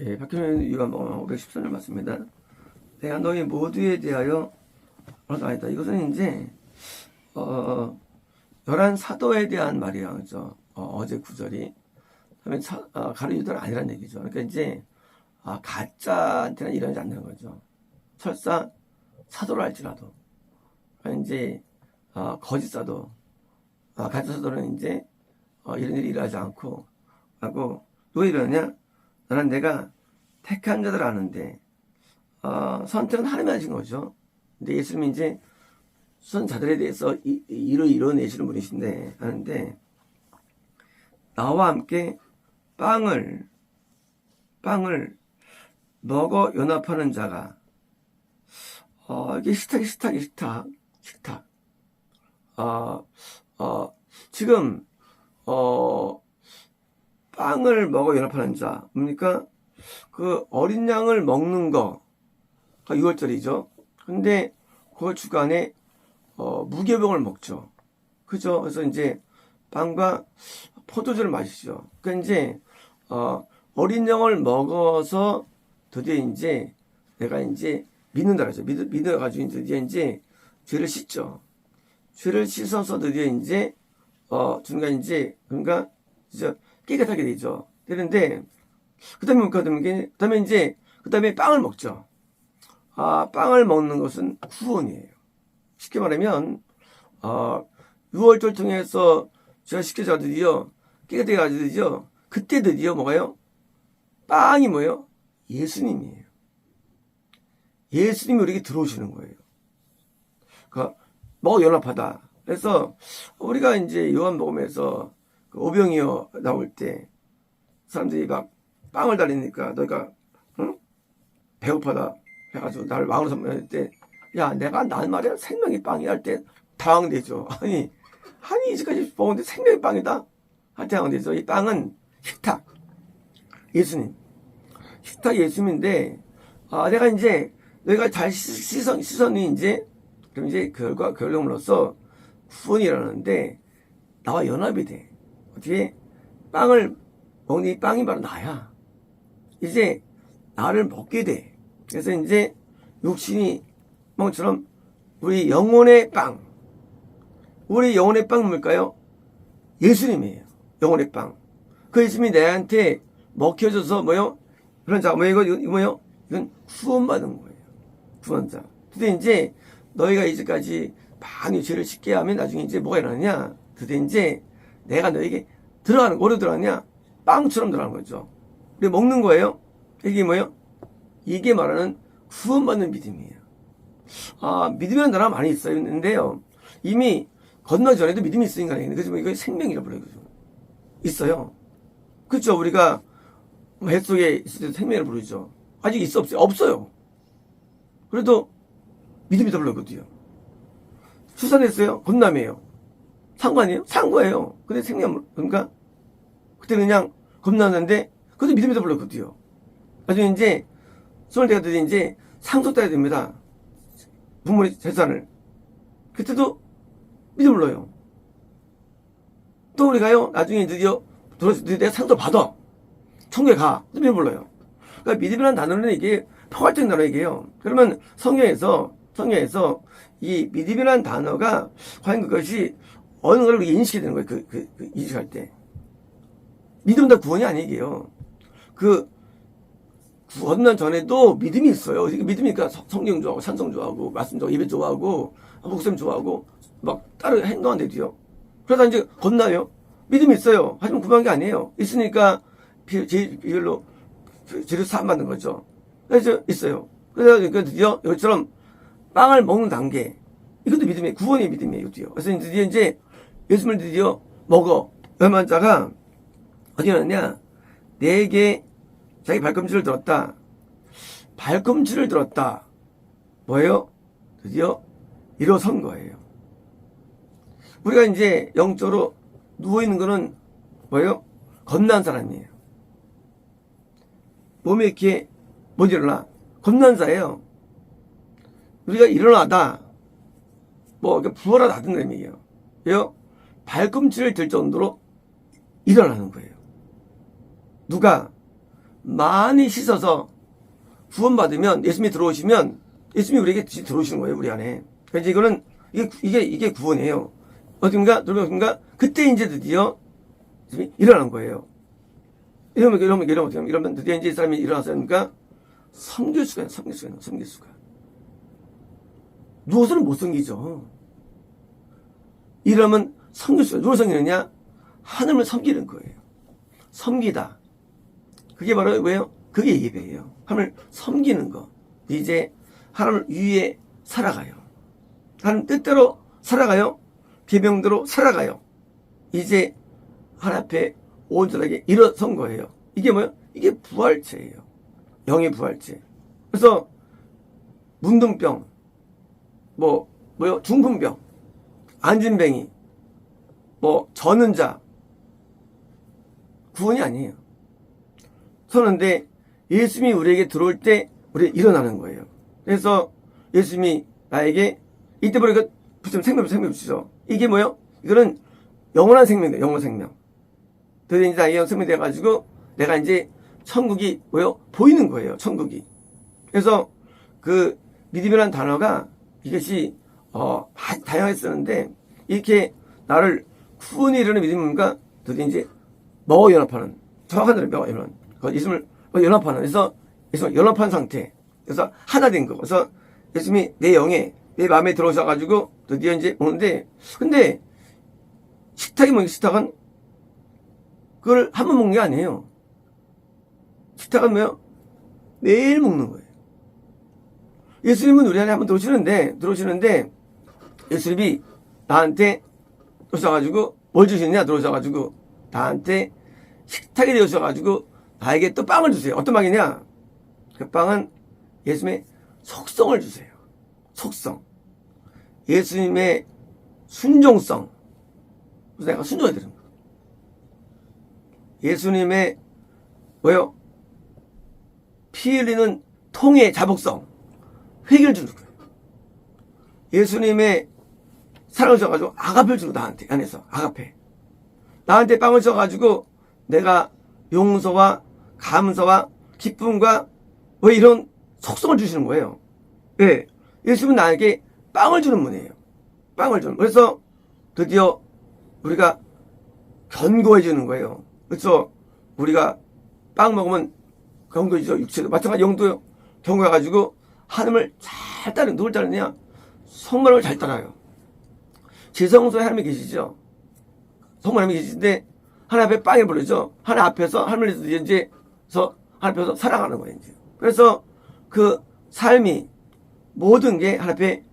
예, 박현민 유한봉 514절 맞습니다. 내가 너희 모두에 대하여 아니다. 이것은 이제 열한 사도에 대한 말이야, 그죠? 어제 구절이 그러면 가룟 유다는 아니란 얘기죠. 그러니까 이제 가짜한테는 이러지 않는 거죠. 설사 사도를 할지라도 이제 거짓 사도, 가짜 사도는 이제 이런 일이 일어나지 않고 하고 왜 이러냐? 나는 내가 택한 자들 아는데 선택은 하나님이 하신 거죠. 근데 예수님이 이제 선자들에 대해서 이뤄내시는 분이신데 하는데 나와 함께 빵을 먹어 연합하는 자가 이게 식탁 지금 빵을 먹어 연합하는 자 뭡니까? 그 어린 양을 먹는 거가 6월절이죠. 근데 그 주간에 무교병을 먹죠. 그죠? 그래서 이제 빵과 포도주를 마시죠. 그러니까 이제 어린 양을 먹어서 드디어 이제 내가 이제 믿는다 그러죠. 믿어가지고 드디어 이제 죄를 씻죠. 죄를 씻어서 드디어 이제 중간 이제 그러니까 이제 깨끗하게 되죠. 되는데 그다음에 그다음에 빵을 먹죠. 빵을 먹는 것은 구원이에요. 쉽게 말하면 6월절 통해서 제가 쉽게 드디어 깨끗하게 가지고 드디어 그때 드디어 뭐가요? 빵이 뭐예요? 예수님이에요. 예수님이 우리에게 들어오시는 거예요. 그러니까 연합하다. 그래서 우리가 이제 요한복음에서 그 오병이어 나올 때 사람들이 막 빵을 달리니까 너희가 배고파다 해가지고 나를 왕으로 선포할 때 야 내가 난 말이야 생명의 빵이야 할 때 당황되죠. 아니 이제까지 먹었는데 생명의 빵이다 할 때 당황되죠. 이 빵은 식탁 예수님 식탁 예수님인데 내가 이제 너희가 잘 씻었니 이제 그럼 이제 결론으로서 구원이 일어나는데 나와 연합이 돼. 어떻게 빵을 먹는 이 빵이 바로 나야. 이제 나를 먹게 돼. 그래서 이제 육신이 멍처럼 우리 영혼의 빵 뭘까요? 예수님이에요. 영혼의 빵. 그 예수님이 내한테 먹혀져서 뭐요? 그런 자 이거 뭐요? 이건 구원받은 거예요. 구원자. 근데 이제 너희가 이제까지 많이 죄를 씻게 하면 나중에 이제 뭐가 일어나냐? 그때 이제 내가 너에게 들어가는 거, 어디로 들어가냐? 빵처럼 들어가는 거죠. 우리 먹는 거예요. 이게 뭐예요? 이게 말하는 구원받는 믿음이에요. 믿음이라는 단어가 많이 있는데요. 이미 건너기 전에도 믿음이 있으니까 그래서 이거 생명이라고 불러요. 있어요. 그렇죠. 우리가 뱃속에 있을 때도 생명을 부르죠. 아직 있어 없어요? 없어요. 그래도 믿음이다 불렀거든요. 출산했어요? 건남이에요. 상관이에요? 상고예요. 근데 생명 그러니까 그때 그냥 겁나는데 그것도 믿음이다 불렀거든요. 나중에 이제 20대가 되더 이제 상속 따야 됩니다. 부모의 재산을. 그때도 믿음 불러요. 또 우리가요 나중에 드디어 내가 상속 받아. 천국에 가. 또 믿음 불러요. 그러니까 믿음이라는 단어는 이게 포괄적인 단어 얘기예요. 그러면 성경에서 이 믿음이라는 단어가 과연 그것이 어느 걸 인식이 되는 거예요. 인식할 때. 믿음은 다 구원이 아니에요. 구원 전에도 믿음이 있어요. 믿음이니까 성경 좋아하고, 찬송 좋아하고, 말씀 좋아하고, 예배 좋아하고, 목사님 좋아하고, 막 따로 행동한대도요. 그러다 이제 건나요. 믿음이 있어요. 하지만 구원한 게 아니에요. 있으니까 비율로 죄를 사함받는 거죠. 그래서 있어요. 그래서 드디어 이것처럼 빵을 먹는 단계. 이것도 믿음이에요. 구원의 믿음이에요. 그래서 드디어 이제 예수님을 드디어 먹어. 얼마 자가 어디 갔냐? 내게 자기 발꿈치를 들었다. 발꿈치를 들었다. 뭐예요? 드디어 일어선 거예요. 우리가 이제 영적으로 누워있는 거는 뭐예요? 겁난 사람이에요. 몸에 이렇게 못 일어나. 겁난 자예요. 우리가 일어나다 부어라다 하던 의미예요. 왜요? 발꿈치를 들 정도로 일어나는 거예요. 누가? 많이 씻어서 구원받으면, 예수님이 들어오시면 예수님이 우리에게 들어오시는 거예요, 우리 안에. 그래서 이거는 이게 구원이에요. 어딘가 들어오신가? 그때 이제 드디어 일어난 거예요. 이러면 드디어 이제 이 사람이 일어났으니까 섬길 수가. 누워서는 못 섬기죠. 이러면 섬길 수가. 누가 섬기느냐? 하나님을 섬기는 거예요. 섬기다. 그게 바로 왜요? 그게 예배예요. 하나님을 섬기는 거. 이제 하나님을 위해 살아가요. 하나님 뜻대로 살아가요. 계명대로 살아가요. 이제 하나님 앞에 온전하게 일어선 거예요. 이게 뭐예요? 이게 부활체예요. 영의 부활체. 그래서 문둥병, 중풍병, 안진뱅이, 저는 자, 구원이 아니에요. 서는데 예수님이 우리에게 들어올 때 우리 일어나는 거예요. 그래서 예수님이 나에게 이때 보니까 생명 주시죠. 이게 뭐예요? 이거는 영원한 생명이에요. 영원한 생명. 드디어 이제 나에게 생명이 돼가지고 내가 이제 천국이 뭐예요? 보이는 거예요. 천국이. 그래서 그 믿음이라는 단어가 이것이 다양하게 쓰는데 이렇게 나를 구원에 이르는 믿음인가 드디어 이제 연합하는 정확한 대로 연합하는 예수님을 연합하는 그래서 예수님을 연합한 상태. 그래서 하나 된 거. 그래서 예수님이 내 영에 내 마음에 들어오셔가지고 드디어 이제 오는데 근데 식탁은 그걸 한 번 먹는 게 아니에요. 식탁은 뭐예요? 매일 먹는 거예요. 예수님은 우리 안에 한번 들어오시는데 예수님이 나한테 들어오셔가지고 뭘 주시느냐 들어오셔가지고 나한테 식탁이 되어셔가지고 나에게 또 빵을 주세요. 어떤 빵이냐? 그 빵은 예수님의 속성을 주세요. 속성. 예수님의 순종성. 그래서 내가 순종해야 되는 거예요. 예수님의 뭐요? 피 흘리는 통의 자복성. 회개를 주는 거예요. 예수님의 사랑을 줘가지고 아가페를 주고 나한테 안에서 아가페. 나한테 빵을 줘가지고 내가 용서와 감사와 기쁨과 이런 속성을 주시는 거예요. 네. 예수님은 나에게 빵을 주는 분이에요. 빵을 주는. 그래서 드디어 우리가 견고해지는 거예요. 그래서 우리가 빵 먹으면 견고해지죠. 육체도 마찬가지 영도요. 견고해가지고 하나님을 잘 따르는 누굴 따르느냐? 성령을 잘 따라요. 제 성소에 하나님이 계시죠. 성령 하나님이 계시는데 하나님 앞에 빵에 부르죠. 하나님 앞에서 하나님을 이제 하나님 앞에서 살아가는 거예요. 이제. 그래서 그 삶이 모든 게 하나님 앞에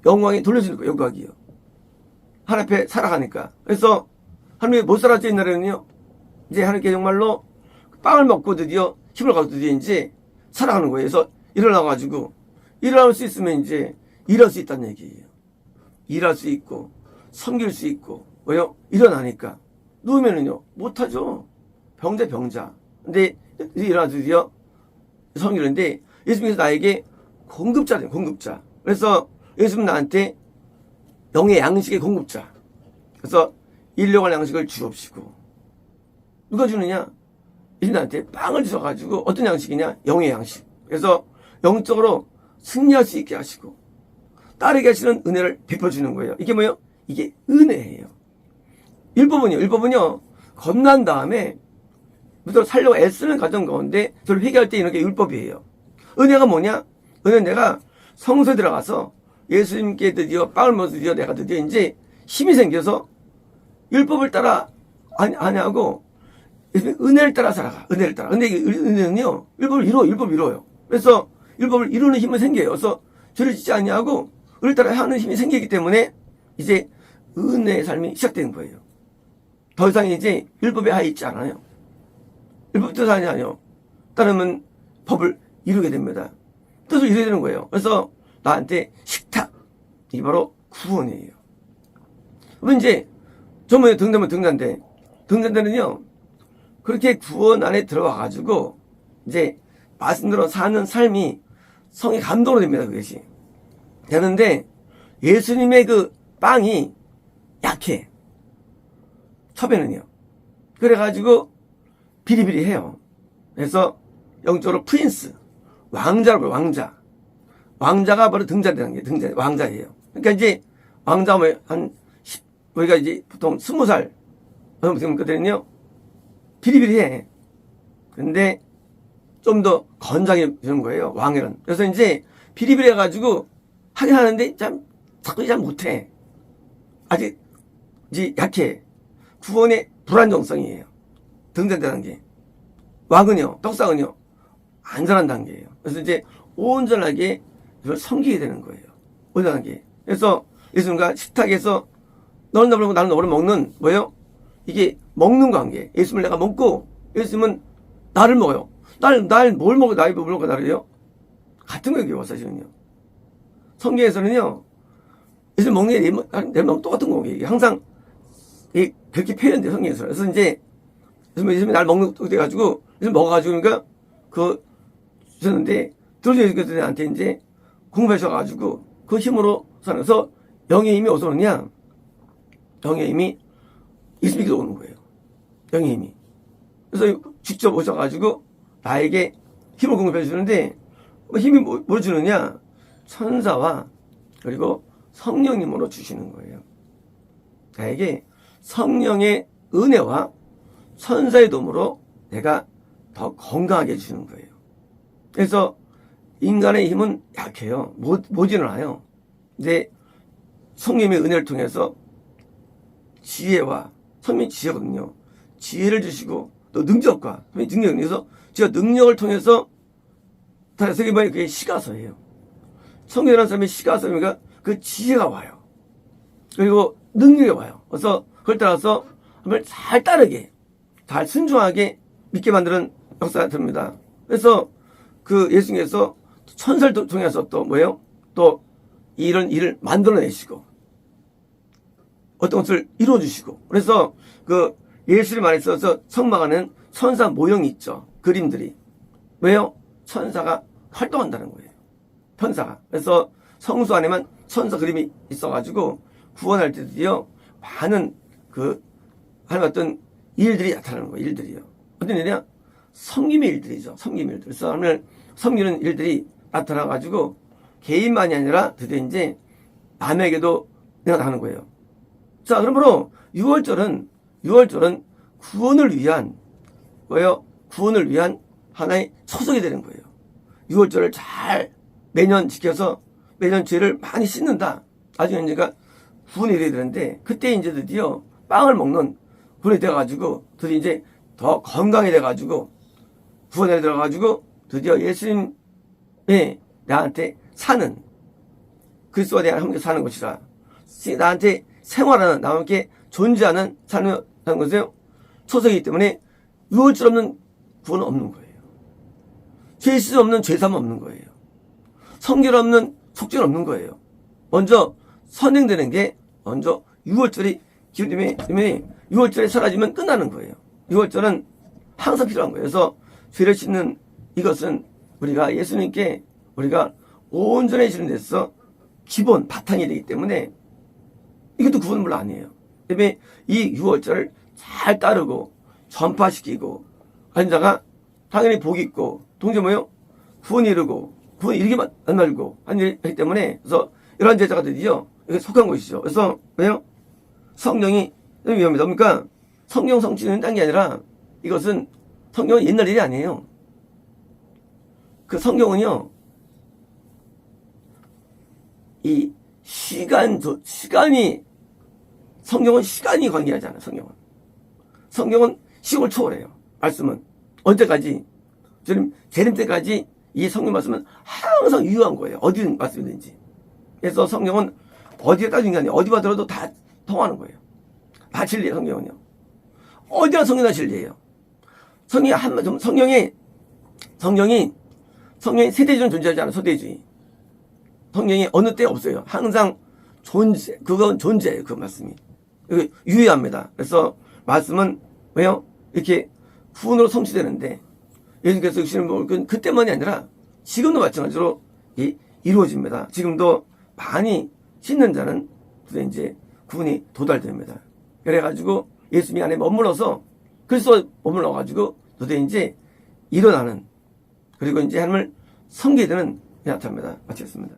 영광이 돌려지는 거예요. 영광이요. 하나님 앞에 살아가니까. 그래서 하나님이 못 살았죠. 옛날에는요. 이제 하나님께 정말로 빵을 먹고 드디어 힘을 가지고 드디어 이제 살아가는 거예요. 그래서 일어나가지고 일어날 수 있으면 이제 일할 수 있다는 얘기예요. 일할 수 있고 섬길 수 있고 왜요? 일어나니까 누우면은요 못하죠. 병자. 근데 일어나 드디어 섬기는데 예수님께서 나에게 공급자래요. 공급자. 그래서 예수님은 나한테 영의 양식의 공급자. 그래서 일용할 양식을 주옵시고 누가 주느냐? 예수님 나한테 빵을 주셔가지고 어떤 양식이냐? 영의 양식. 그래서 영적으로 승리할 수 있게 하시고 따르게 하시는 은혜를 베풀어주는 거예요. 이게 뭐예요? 이게 은혜예요. 율법은요 겁난 다음에 무조건 살려고 애쓰는 과정 가운데 저를 회개할 때 이런 게 율법이에요. 은혜가 뭐냐? 은혜는 내가 성소에 들어가서 예수님께 드디어 빵을 먹어서 드디어 내가 드디어 이제 힘이 생겨서 율법을 따라 안 하고 은혜를 따라 살아가. 은혜를 따라. 근데 은혜는요 율법을 이뤄요. 그래서 율법을 이루는 힘이 생겨요. 그래서 죄를 짓지 아니하고 은혜를 따라 하는 힘이 생기기 때문에 이제 은혜의 삶이 시작되는 거예요. 더 이상 이제 율법에 하에 있지 않아요. 율법 뜻 아니에요. 따르면 법을 이루게 됩니다. 뜻을 이루게 되는 거예요. 그래서 나한테 식탁. 이게 바로 구원이에요. 그러면 이제 전번에 등잔대는요 그렇게 구원 안에 들어와가지고 이제 말씀대로 사는 삶이 성의 감동으로 됩니다. 그것이 되는데 예수님의 그 빵이 약해. 처음에는요. 그래가지고 비리비리해요. 그래서 영적으로 프린스, 왕자라고 왕자. 왕자가 바로 등자되는 게 등자, 왕자예요. 그러니까 이제 왕자가 뭐 우리가 이제 보통 20살, 그때는요, 비리비리해. 근데 좀 더 건장해 주는 거예요, 왕이란. 그래서 이제 비리비리해가지고 하긴 하는데 자꾸 잘 못해. 아직 이제 약해. 구원의 불안정성이에요. 등장되는 게. 왕은요, 떡상은요, 안전한 단계예요. 그래서 이제 온전하게 이걸 섬기게 되는 거예요. 온전하게. 그래서 예수님과 식탁에서 너는 나를 먹고 나는 너를 먹는 뭐예요? 이게 먹는 관계. 예수님을 내가 먹고 예수님은 나를 먹어요. 날 뭘 먹어? 나를 뭘 먹고 나를요? 같은 거예요, 사실은요. 성경에서는요, 예수님 먹는 게 내 먹는 똑같은 거예요. 항상 그렇게 표현돼, 성경에서. 그래서 이제 예수님이 날 먹는 거 돼가지고 예수님 먹어가지고 그러니까 주셨는데 들어주신 한테 이제 공부하셔가지고 그 힘으로 살아서 영의 힘이 어디서 오느냐? 영의 힘이 예수님께서 오는 거예요. 영의 힘이. 그래서 직접 오셔가지고 나에게 힘을 공급해 주는데 힘이 뭘 주느냐? 천사와 그리고 성령님으로 주시는 거예요. 나에게 성령의 은혜와 천사의 도움으로 내가 더 건강하게 해주시는 거예요. 그래서 인간의 힘은 약해요. 못 일어나요. 근데 성령의 은혜를 통해서 지혜와 성령의 지혜거든요. 지혜를 주시고 또 능력과 능력을 통해서 제가 능력을 통해서 다시 보면 그게 시가서예요. 성령이라는 사람의 시가서니까 그 지혜가 와요. 그리고 능력이 와요. 그래서 그걸 따라서 한번 잘 따르게 잘 순종하게 믿게 만드는 역사가 됩니다. 그래서 그 예수님께서 천사를 통해서 또 뭐예요? 또 이런 일을 만들어내시고 어떤 것을 이루어주시고 그래서 그 예수를 말에 써서 성막하는 천사 모형이 있죠. 그림들이. 왜요? 천사가 활동한다는 거예요. 천사가. 그래서 성수 안에만 천사 그림이 있어가지고 구원할 때 드디어 많은 하는 어떤 일들이 나타나는 거예요. 일들이요. 어떤 일이냐? 섬김의 일들이죠. 섬김의 일들. 그래서 하나님을 섬기는 일들이 나타나가지고 개인만이 아니라 드디어 이제 남에게도 나타나는 거예요. 자, 그러므로 6월절은 구원을 위한 뭐예요? 구원을 위한 하나의 초석이 되는 거예요. 6월절을 잘 매년 지켜서 매년 죄를 많이 씻는다. 나중에 이제가 구원이 돼야 되는데 그때 이제 드디어 빵을 먹는 구원이 돼가지고 드디어 이제 더 건강이 돼가지고 구원에 들어가지고 드디어 예수님이 나한테 사는 그리스도와 내가 함께 사는 것이라 나한테 생활하는 나와 함께 존재하는 삶을 하는 것이요 초석이기 때문에 6월절 없는 구원은 없는 거예요. 죄 씻음 없는 죄삼 없는 거예요. 성결 없는 속죄는 없는 거예요. 먼저 선행되는 게 먼저 6월절이 기울임이 6월절에 사라지면 끝나는 거예요. 6월절은 항상 필요한 거예요. 그래서 죄를 씻는 이것은 우리가 예수님께 우리가 온전해지는 데서 기본 바탕이 되기 때문에 이것도 구원은 물론 아니에요. 그다음에 이 6월절을 잘 따르고 전파시키고 하는 자가 당연히 복이 있고 동시에 뭐예요? 구원 이루고 구원 이루기만 안 말고 하는 일이기 때문에 그래서 이러한 제자가 드디어 이게 속한 것이죠. 그래서 왜요? 성령이 위험합니다. 그러니까 성령 성취는 딴 게 아니라 이것은 성경은 옛날 일이 아니에요. 그 성경은요, 이 시간이, 성경은 시간이 관계하지 않아요, 성경은 시골 초월해요. 말씀은. 언제까지? 재림 때까지 이 성경 말씀은 항상 유효한 거예요. 어디든 말씀이든지. 그래서 성경은 어디에 따지는 게 아니에요. 어디 봐더라도 다 통하는 거예요. 다 진리예요, 성경은요. 어디나 성경이 다 진리예요. 성경이 세대주의는 존재하지 않아요, 소대주의. 성경이 어느 때 없어요. 항상 그건 존재예요, 그 말씀이. 유효합니다. 그래서 말씀은, 왜요? 이렇게 구원으로 성취되는데, 예수께서 주시는 그때만이 아니라, 지금도 마찬가지로 이루어집니다. 지금도 많이 씻는 자는, 이제 구원이 도달됩니다. 그래가지고, 예수님이 안에 머물러서, 그리스도 머물러가지고, 도대체 이제 일어나는, 그리고 이제 하나님을 섬기게 되는 나타납니다. 마치겠습니다.